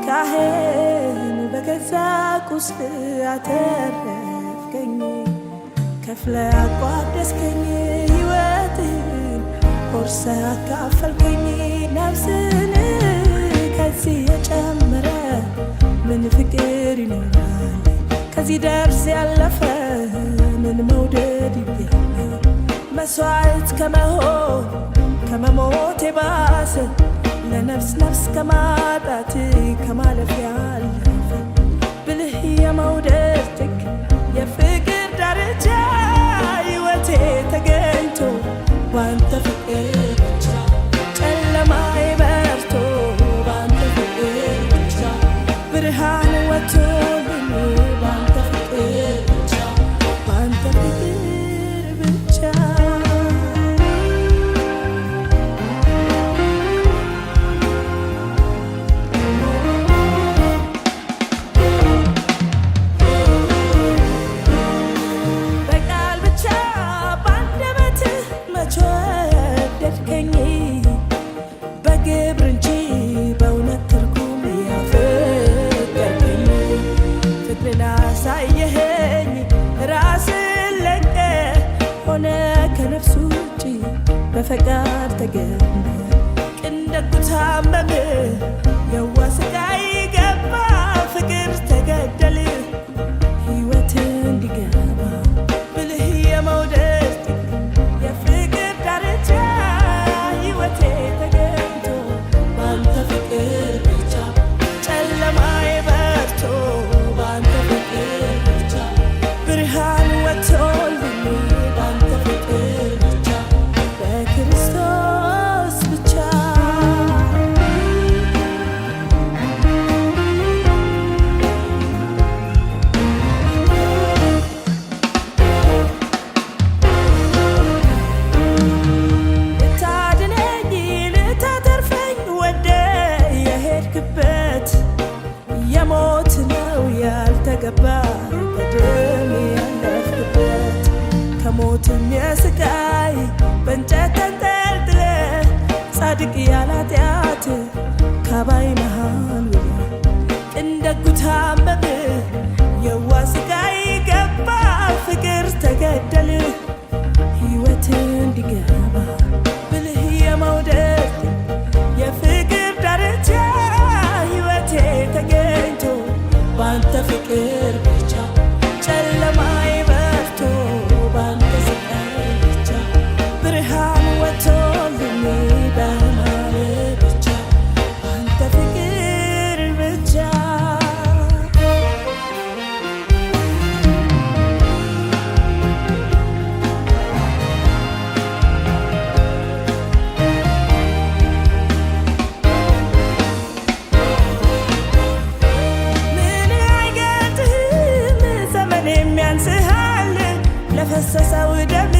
ስቃዬን በገዛ ቁስል አተረፍከኝ ከፍለህ አቋደስከኝ ሕይወትን ቆርሰህ አካፈልከኝ ነፍስን ከዚህ የጨመረ ምን ፍቅር ይኖራል ከዚህ ደርስ ያለፈ ምን መውደድ ይገኛል መስዋዕት ከመሆን ከመሞት የባሰ ለነፍስ ነፍስ ከማጣት ከማለፍ ያለፈ ብልህ የመውደድ ጥግ የፍቅር ዳርቻ ሕይወቴ ተገኝቶ ባንተ ፍቅር ብቻ ጨለማዬ በርቶ ባንተ ፍቅር ብቻ ብርሃን ወጥቶልኝ ባንተ ፍቅር ብቻ ባንተ ፍቅር ብቻ በፈቃድ ተገኘ ቅንደቱ ታመመ የዋ ስቃይ ገባ ፍቅር ተገደለ ሕይወት እንዲገባ ብልህ የመውደድ የፍቅር ዳርቻ ሕይወቴ ተገኝቶ ባንተ ፍቅር ብቻ ጨለማዬ በርቶ ባንተ ፍቅር ብቻ ብርሃን ወጥቶልኝ ባንተ ፍቅር ብቻ ክርስቶስ ብቻ ልታድነኝ ልታተርፈኝ ወደ የሄድክበት የሞት ነው ያልተገባ በደም ያለፍክበት ከሞትም የስቃይ በእንጨት ተንጠልጥለ ጻድቅ ያለ ኃጢአት ካባይ መሃል ቅንደጉ ታመመ የዋ ስቃይ ገባ ፍቅር ተገደለ ሕይወት እንዲገባ ብልህ የመውደድ የፍቅር ዳርቻ ሕይወቴ ተገኝቶ ባንተ ፍቅር ብቻ ጨለማዬ በርቶ ባንተ ስቃይ ብቻ ብርሃን ወጥቶልኝ በማለት ብቻ ባንተ ፍቅር ብቻ ምን አይገጥም ዘመን የሚያንስሃል ለፈሰሰው ደም